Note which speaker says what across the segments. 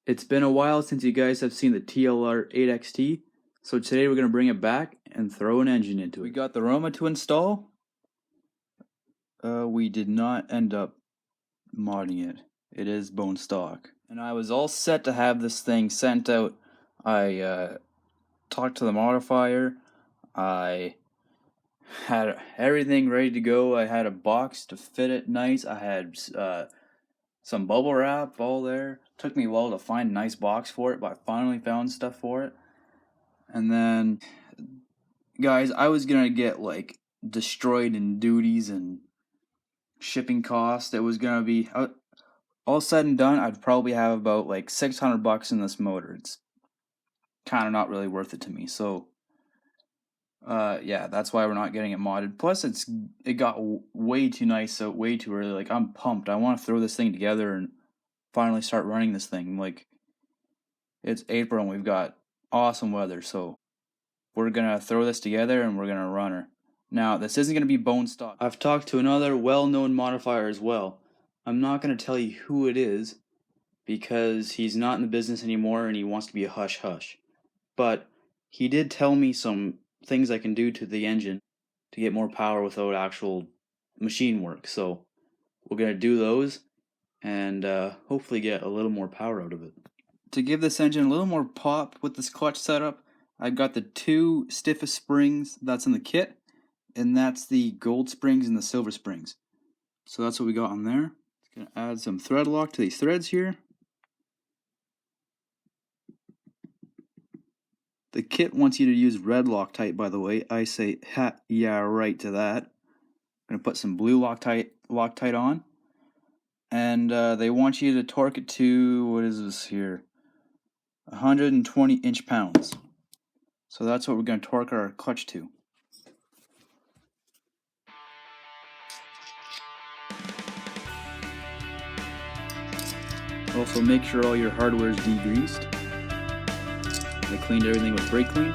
Speaker 1: It's been a while since you guys have seen the TLR 8XT, so today we're going to bring it back and throw an engine into it. We got the Roma to install. We did not end up modding it. It is bone stock. And I was all set to have this thing sent out. I talked to the modifier. I had everything ready to go. I had a box to fit it nice. I had some bubble wrap all there. Took me a while to find a nice box for it, but I finally found stuff for it. And then, guys, I was gonna get like destroyed in duties and shipping costs. It was gonna be all said and done. I'd probably have about like $600 in this motor. It's kind of not really worth it to me. So, yeah, that's why we're not getting it modded. Plus, it got way too nice, so way too early. Like, I'm pumped. I want to throw this thing together and finally start running this thing. Like, it's April and we've got awesome weather, so we're gonna throw this together and we're gonna run her. Now, this isn't gonna be bone stock. I've talked to another well-known modifier as well. I'm not gonna tell you who it is because he's not in the business anymore and he wants to be a hush-hush. But he did tell me some things I can do to the engine to get more power without actual machine work. So we're gonna do those and hopefully get a little more power out of it. To give this engine a little more pop with this clutch setup, I got the two stiffest springs that's in the kit, and that's the gold springs and the silver springs. So that's what we got on there. It's gonna add some thread lock to these threads here. The kit wants you to use red Loctite, by the way. I say, ha, yeah, right to that. I'm gonna put some blue Loctite on. And they want you to torque it to, what is this here? 120 inch-pounds. So that's what we're gonna torque our clutch to. Also, make sure all your hardware is degreased. I cleaned everything with brake clean.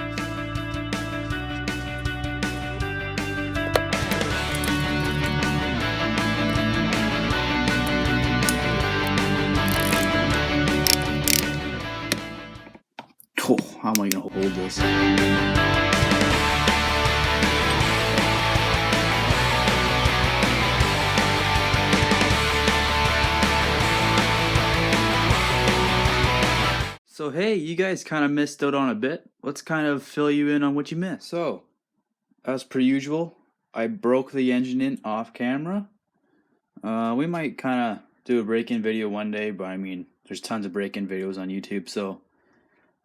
Speaker 1: Oh, how am I gonna hold this? So hey, you guys kind of missed out on a bit. Let's kind of fill you in on what you missed. So, as per usual, I broke the engine in off camera. We might kind of do a break-in video one day, but I mean, there's tons of break-in videos on YouTube, so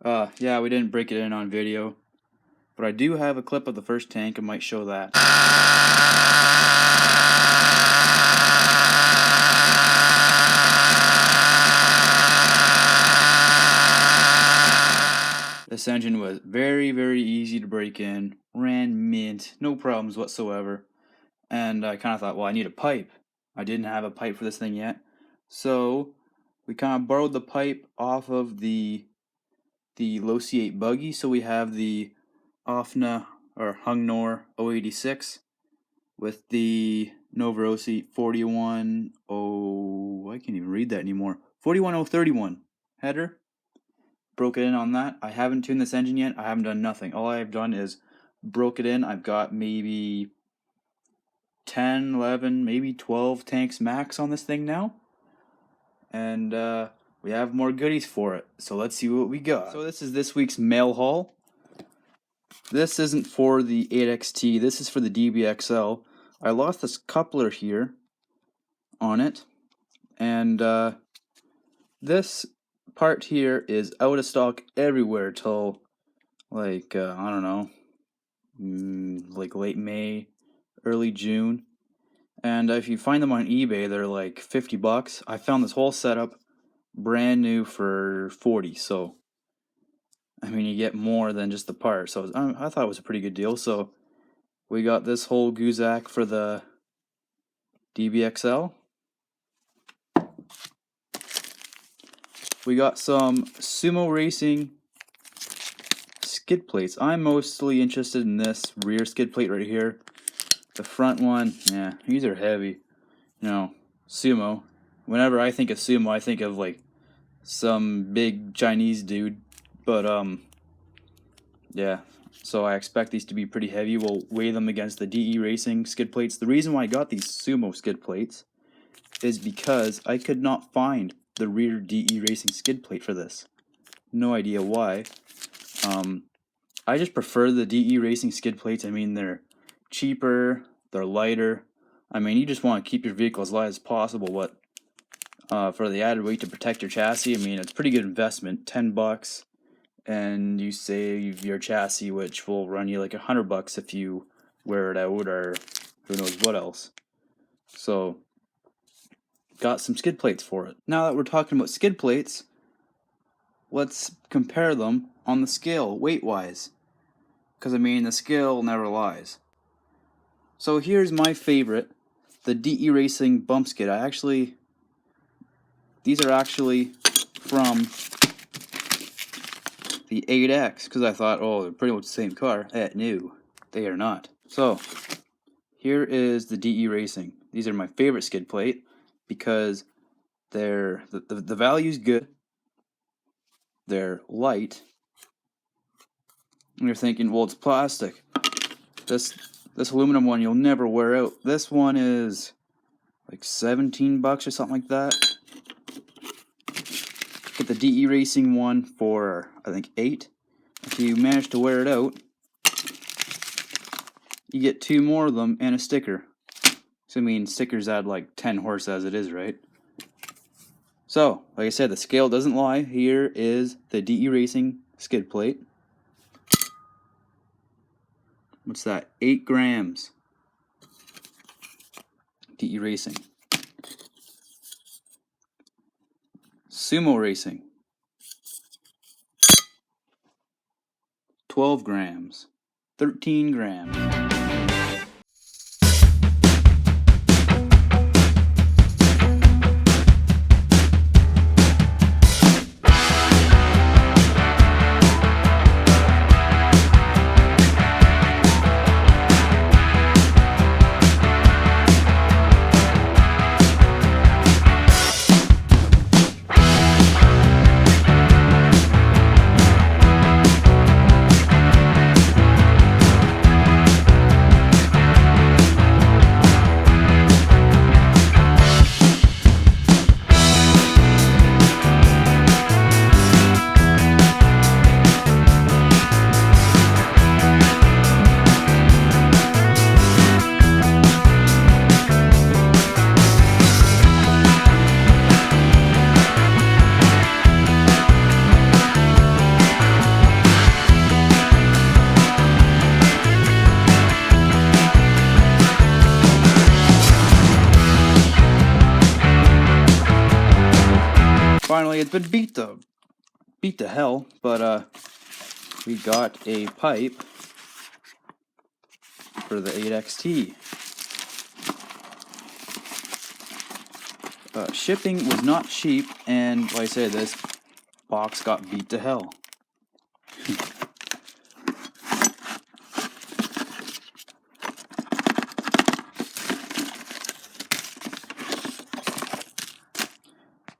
Speaker 1: yeah, we didn't break it in on video. But I do have a clip of the first tank. I might show that. This engine was very, very easy to break in, ran mint, no problems whatsoever. And I kind of thought, well, I need a pipe. I didn't have a pipe for this thing yet. So we kind of borrowed the pipe off of the Losi8 buggy. So we have the Ofna or Hungnor 086 with the Novarosi 410, I can't even read that anymore. 41031 header. Broke it in on that. I haven't tuned this engine yet. I haven't done nothing. All I've done is broke it in. I've got maybe 10, 11, maybe 12 tanks max on this thing now. And we have more goodies for it. So let's see what we got. So this is this week's mail haul. This isn't for the 8XT. This is for the DBXL. I lost this coupler here on it. And this part here is out of stock everywhere till like I don't know, like late May, early June. And if you find them on eBay, they're like $50. I found this whole setup brand new for 40. So I mean, you get more than just the part. So I thought it was a pretty good deal. So we got this whole Guzak for the DBXL. We got some Sumo Racing skid plates. I'm mostly interested in this rear skid plate right here. The front one, yeah, these are heavy. You know, Sumo. Whenever I think of Sumo, I think of like some big Chinese dude, but yeah. So I expect these to be pretty heavy. We'll weigh them against the DE Racing skid plates. The reason why I got these Sumo skid plates is because I could not find the rear DE Racing skid plate for this. No idea why. I just prefer the DE Racing skid plates. I mean, they're cheaper, they're lighter. I mean, you just want to keep your vehicle as light as possible, but for the added weight to protect your chassis, I mean, it's a pretty good investment, $10, and you save your chassis, which will run you like $100 if you wear it out, or who knows what else. So, got some skid plates for it. Now that we're talking about skid plates, let's compare them on the scale, weight-wise. Because, I mean, the scale never lies. So here's my favorite, the DE Racing bump skid. These are actually from the 8X, because I thought, oh, they're pretty much the same car. No, they are not. So, here is the DE Racing. These are my favorite skid plate, because the value's good, they're light, and you're thinking, well, it's plastic. This aluminum one you'll never wear out. This one is like $17 or something like that. Get the DE Racing one for, I think, $8. If you manage to wear it out, you get 2 more of them and a sticker. So, I mean, stickers add like 10 horse as it is, right? So, like I said, the scale doesn't lie. Here is the DE Racing skid plate. What's that? 8 grams. DE Racing. Sumo Racing. 12 grams. 13 grams. Finally, it's been beat to hell, but we got a pipe for the 8XT. Shipping was not cheap, and like I said, this box got beat to hell.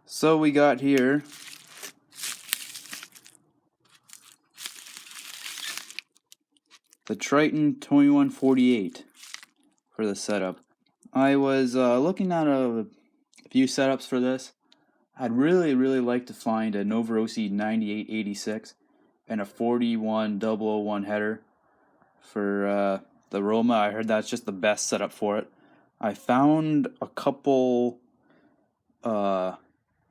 Speaker 1: So we got here the Triton 2148 for the setup. I was looking at a few setups for this. I'd really like to find a Novorossy 9886 and a 41001 header for the Roma. I heard that's just the best setup for it. I found a couple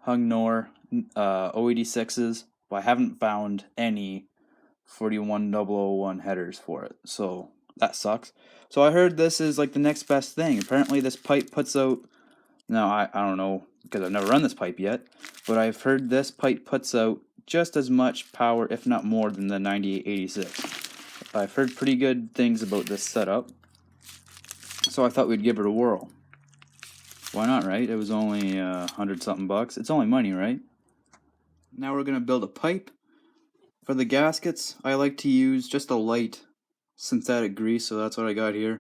Speaker 1: Hungnor 086s, but I haven't found any 41001 headers for it, so that sucks. So I heard this is like the next best thing. Apparently this pipe puts out, now I don't know because I've never run this pipe yet, but I've heard this pipe puts out just as much power, if not more, than the 9886. I've heard pretty good things about this setup, so I thought we'd give it a whirl. Why not, right? It was only 100-something bucks. It's only money, right? Now we're going to build a pipe. For the gaskets, I like to use just a light synthetic grease, so that's what I got here.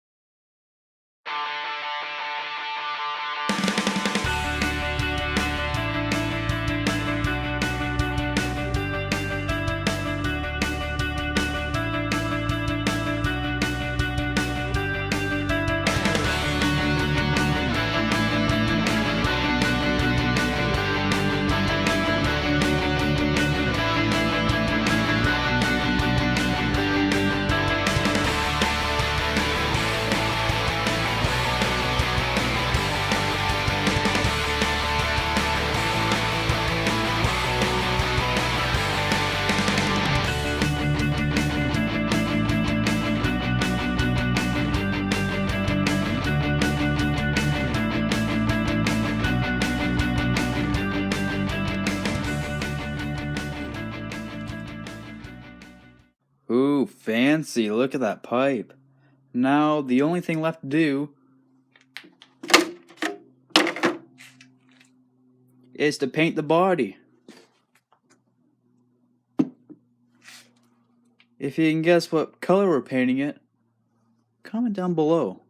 Speaker 1: Ooh, fancy. Look at that pipe. Now, the only thing left to do is to paint the body. If you can guess what color we're painting it, comment down below.